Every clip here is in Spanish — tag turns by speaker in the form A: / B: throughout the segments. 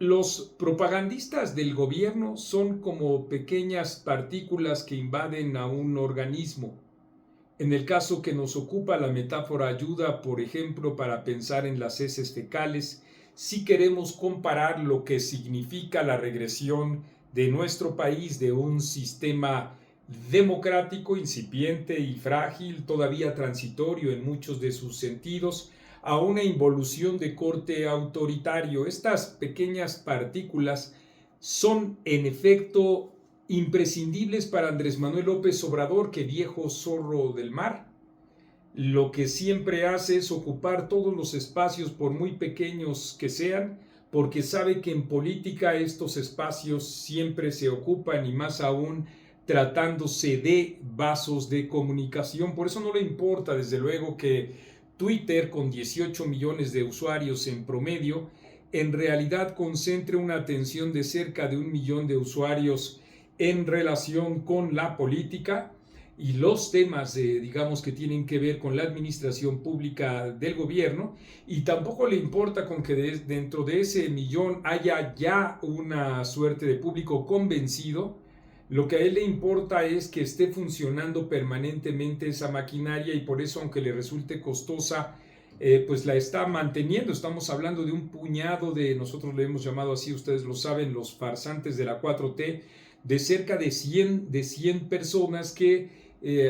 A: Los propagandistas del gobierno son como pequeñas partículas que invaden a un organismo. En el caso que nos ocupa, la metáfora ayuda, por ejemplo, para pensar en las heces fecales, si queremos comparar lo que significa la regresión de nuestro país de un sistema democrático incipiente y frágil, todavía transitorio en muchos de sus sentidos, a una involución de corte autoritario. Estas pequeñas partículas son, en efecto, imprescindibles para Andrés Manuel López Obrador, que viejo zorro del mar. Lo que siempre hace es ocupar todos los espacios, por muy pequeños que sean, porque sabe que en política estos espacios siempre se ocupan, y más aún tratándose de vasos de comunicación. Por eso no le importa, desde luego, que Twitter, con 18 millones de usuarios en promedio, en realidad concentre una atención de cerca de 1 millón de usuarios en relación con la política y los temas, digamos, que tienen que ver con la administración pública del gobierno, y tampoco le importa con que dentro de ese millón haya ya una suerte de público convencido. Lo que a él le importa es que esté funcionando permanentemente esa maquinaria, y por eso, aunque le resulte costosa, pues la está manteniendo. Estamos hablando de un puñado de, nosotros le hemos llamado así, ustedes lo saben, los farsantes de la 4T, de cerca de 100 personas que,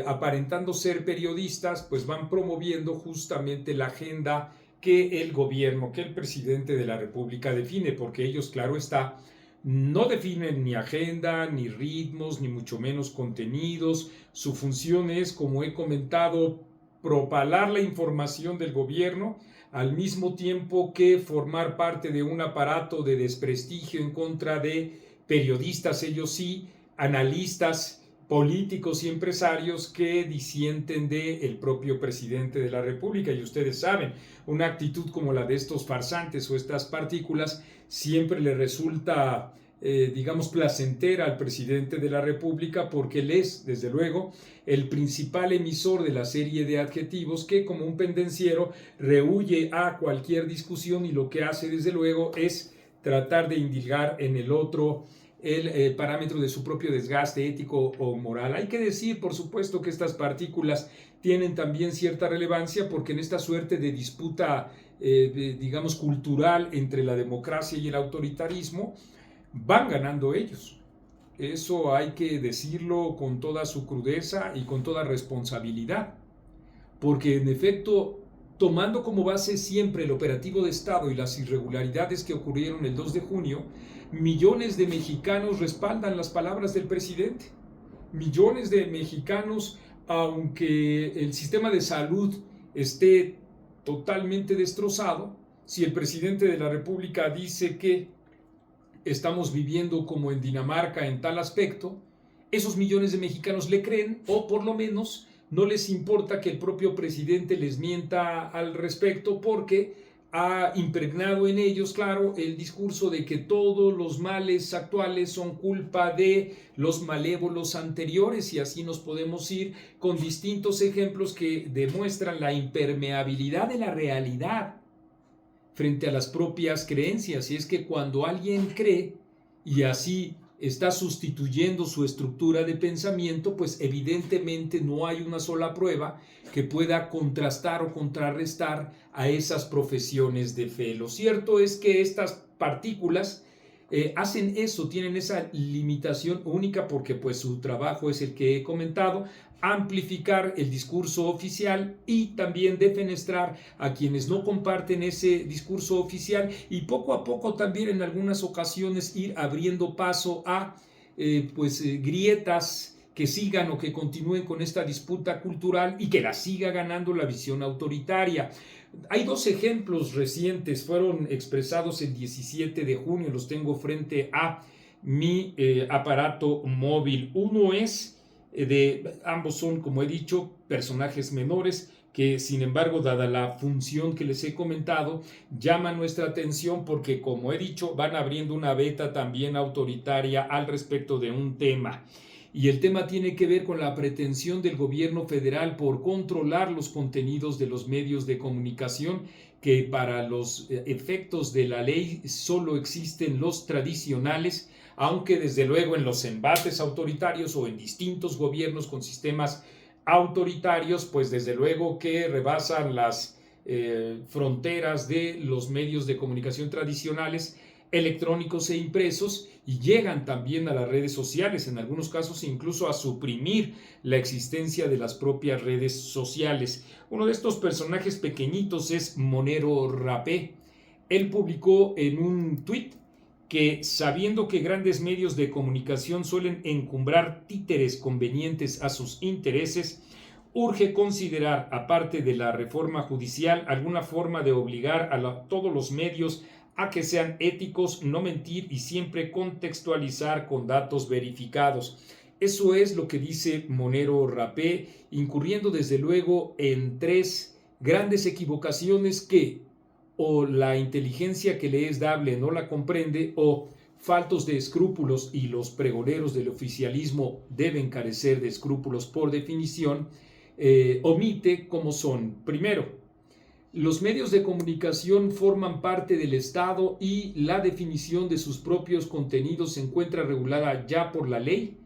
A: aparentando ser periodistas, pues van promoviendo justamente la agenda que el gobierno, que el presidente de la República define, porque ellos, claro está, no definen ni agenda, ni ritmos, ni mucho menos contenidos. Su función es, como he comentado, propalar la información del gobierno, al mismo tiempo que formar parte de un aparato de desprestigio en contra de periodistas, ellos sí, analistas, políticos y empresarios que disienten del propio presidente de la República. Y ustedes saben, una actitud como la de estos farsantes o estas partículas siempre le resulta, digamos, placentera al presidente de la República, porque él es, desde luego, el principal emisor de la serie de adjetivos que, como un pendenciero, rehúye a cualquier discusión, y lo que hace, desde luego, es tratar de indicar en el otro el parámetro de su propio desgaste ético o moral. Hay que decir, por supuesto, que estas partículas tienen también cierta relevancia, porque en esta suerte de disputa, digamos, cultural entre la democracia y el autoritarismo, van ganando ellos. Eso hay que decirlo con toda su crudeza y con toda responsabilidad, porque en efecto, tomando como base siempre el operativo de Estado y las irregularidades que ocurrieron el 2 de junio, millones de mexicanos respaldan las palabras del presidente. Millones de mexicanos, aunque el sistema de salud esté totalmente destrozado, si el presidente de la República dice que estamos viviendo como en Dinamarca en tal aspecto, esos millones de mexicanos le creen, o por lo menos no les importa que el propio presidente les mienta al respecto, porque ha impregnado en ellos, claro, el discurso de que todos los males actuales son culpa de los malévolos anteriores, y así nos podemos ir con distintos ejemplos que demuestran la impermeabilidad de la realidad frente a las propias creencias. Y es que cuando alguien cree y así está sustituyendo su estructura de pensamiento, pues evidentemente no hay una sola prueba que pueda contrastar o contrarrestar a esas profesiones de fe. Lo cierto es que estas partículas hacen eso, tienen esa limitación única, porque pues su trabajo es el que he comentado: amplificar el discurso oficial y también defenestrar a quienes no comparten ese discurso oficial, y poco a poco también en algunas ocasiones ir abriendo paso a grietas que sigan o que continúen con esta disputa cultural y que la siga ganando la visión autoritaria. Hay dos ejemplos recientes, fueron expresados el 17 de junio, los tengo frente a mi aparato móvil. Uno es ambos son, como he dicho, personajes menores que, sin embargo, dada la función que les he comentado, llaman nuestra atención porque, como he dicho, van abriendo una veta también autoritaria al respecto de un tema. Y el tema tiene que ver con la pretensión del gobierno federal por controlar los contenidos de los medios de comunicación que para los efectos de la ley solo existen los tradicionales, aunque desde luego en los embates autoritarios o en distintos gobiernos con sistemas autoritarios, pues desde luego que rebasan las fronteras de los medios de comunicación tradicionales, electrónicos e impresos, y llegan también a las redes sociales, en algunos casos incluso a suprimir la existencia de las propias redes sociales. Uno de estos personajes pequeñitos es Monero Rapé. Él publicó en un tuit que, sabiendo que grandes medios de comunicación suelen encumbrar títeres convenientes a sus intereses, urge considerar, aparte de la reforma judicial, alguna forma de obligar a todos los medios a que sean éticos, no mentir y siempre contextualizar con datos verificados. Eso es lo que dice Monero Rapé, incurriendo desde luego en tres grandes equivocaciones que o la inteligencia que le es dable no la comprende, o faltos de escrúpulos, y los pregoneros del oficialismo deben carecer de escrúpulos por definición, omite como son. Primero, los medios de comunicación forman parte del Estado y la definición de sus propios contenidos se encuentra regulada ya por la ley,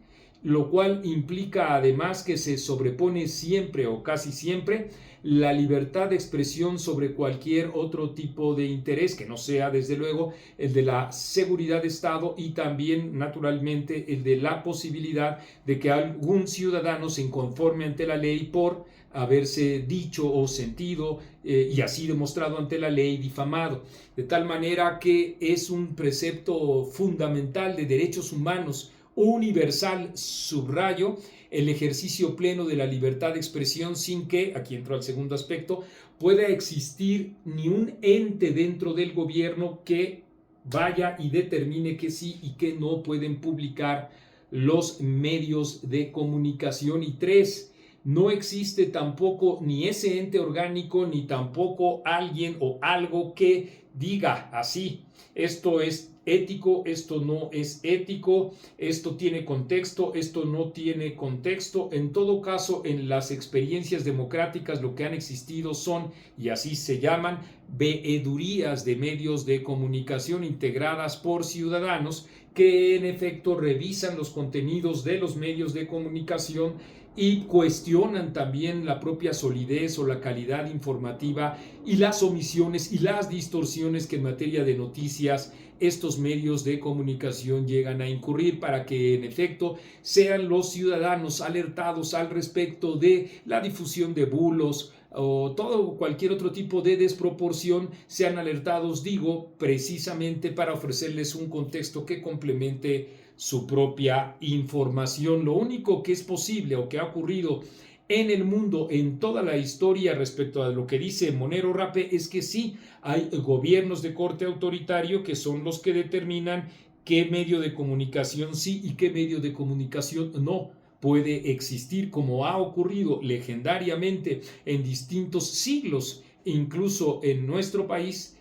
A: lo cual implica además que se sobrepone siempre o casi siempre la libertad de expresión sobre cualquier otro tipo de interés que no sea desde luego el de la seguridad de Estado, y también naturalmente el de la posibilidad de que algún ciudadano se inconforme ante la ley por haberse dicho o sentido y así demostrado ante la ley difamado. De tal manera que es un precepto fundamental de derechos humanos universal, subrayo, el ejercicio pleno de la libertad de expresión sin que, aquí entro al segundo aspecto, pueda existir ni un ente dentro del gobierno que vaya y determine que sí y que no pueden publicar los medios de comunicación. Y tres, no existe tampoco ni ese ente orgánico ni tampoco alguien o algo que diga así: esto es ético, esto no es ético, esto tiene contexto, esto no tiene contexto. En todo caso, en las experiencias democráticas lo que han existido son, y así se llaman, veedurías de medios de comunicación integradas por ciudadanos que en efecto revisan los contenidos de los medios de comunicación y cuestionan también la propia solidez o la calidad informativa y las omisiones y las distorsiones que en materia de noticias estos medios de comunicación llegan a incurrir, para que en efecto sean los ciudadanos alertados al respecto de la difusión de bulos o cualquier otro tipo de desproporción, sean alertados, digo, precisamente para ofrecerles un contexto que complemente su propia información. Lo único que es posible o que ha ocurrido en el mundo en toda la historia respecto a lo que dice Monero Rapé es que sí hay gobiernos de corte autoritario que son los que determinan qué medio de comunicación sí y qué medio de comunicación no puede existir, como ha ocurrido legendariamente en distintos siglos. Incluso en nuestro país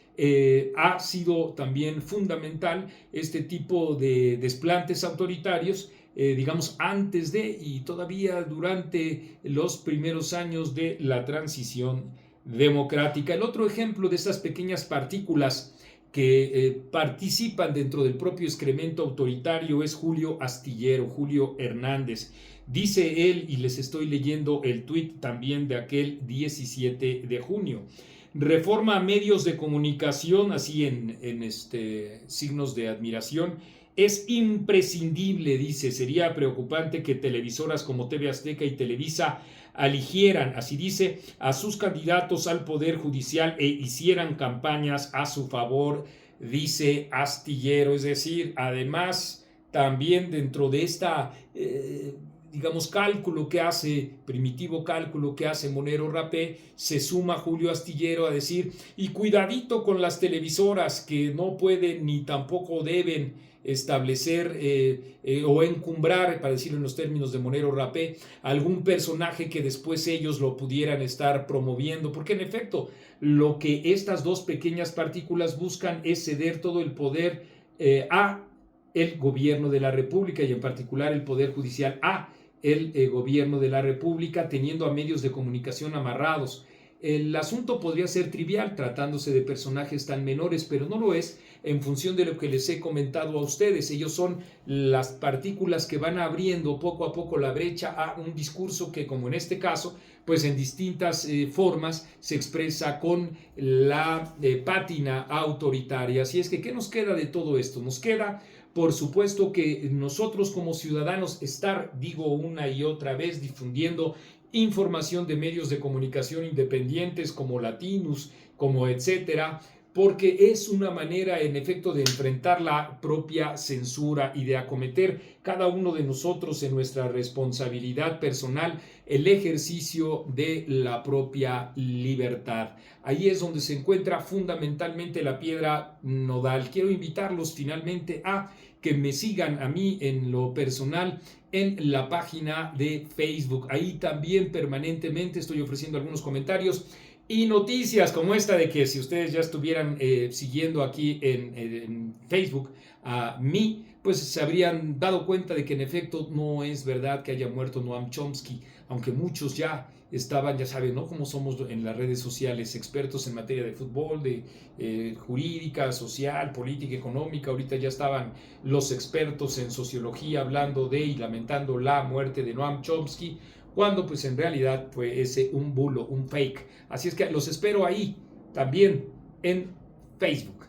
A: ha sido también fundamental este tipo de desplantes autoritarios, digamos, antes de y todavía durante los primeros años de la transición democrática. El otro ejemplo de estas pequeñas partículas que participan dentro del propio excremento autoritario es Julio Astillero, Julio Hernández. Dice él, y les estoy leyendo el tuit también de aquel 17 de junio. Reforma a medios de comunicación, así en signos de admiración. Es imprescindible, dice, sería preocupante que televisoras como TV Azteca y Televisa eligieran, así dice, a sus candidatos al Poder Judicial e hicieran campañas a su favor, dice Astillero. Es decir, además, también dentro de esta, digamos, primitivo cálculo que hace Monero Rapé, se suma Julio Astillero a decir, y cuidadito con las televisoras que no pueden ni tampoco deben establecer o encumbrar, para decirlo en los términos de Monero Rapé, algún personaje que después ellos lo pudieran estar promoviendo, porque en efecto lo que estas dos pequeñas partículas buscan es ceder todo el poder a el gobierno de la República, y en particular el Poder Judicial a el gobierno de la República, teniendo a medios de comunicación amarrados. el asunto podría ser trivial tratándose de personajes tan menores, pero no lo es en función de lo que les he comentado a ustedes. Ellos son las partículas que van abriendo poco a poco la brecha a un discurso que, como en este caso, pues en distintas formas se expresa con la pátina autoritaria. Así es que, ¿qué nos queda de todo esto? Nos queda, por supuesto, que nosotros como ciudadanos estar, digo una y otra vez, difundiendo información de medios de comunicación independientes como Latinus, como etcétera, porque es una manera en efecto de enfrentar la propia censura y de acometer cada uno de nosotros en nuestra responsabilidad personal el ejercicio de la propia libertad. Ahí es donde se encuentra fundamentalmente la piedra nodal. Quiero invitarlos finalmente a que me sigan a mí en lo personal en la página de Facebook. Ahí también permanentemente estoy ofreciendo algunos comentarios y noticias como esta de que si ustedes ya estuvieran siguiendo aquí en Facebook a mí, pues se habrían dado cuenta de que en efecto no es verdad que haya muerto Noam Chomsky, aunque muchos ya estaban, ya saben, ¿no? Como somos en las redes sociales, expertos en materia de fútbol, de jurídica, social, política, económica. Ahorita ya estaban los expertos en sociología hablando de y lamentando la muerte de Noam Chomsky, cuando pues en realidad fue ese un bulo, un fake. Así es que los espero ahí también en Facebook.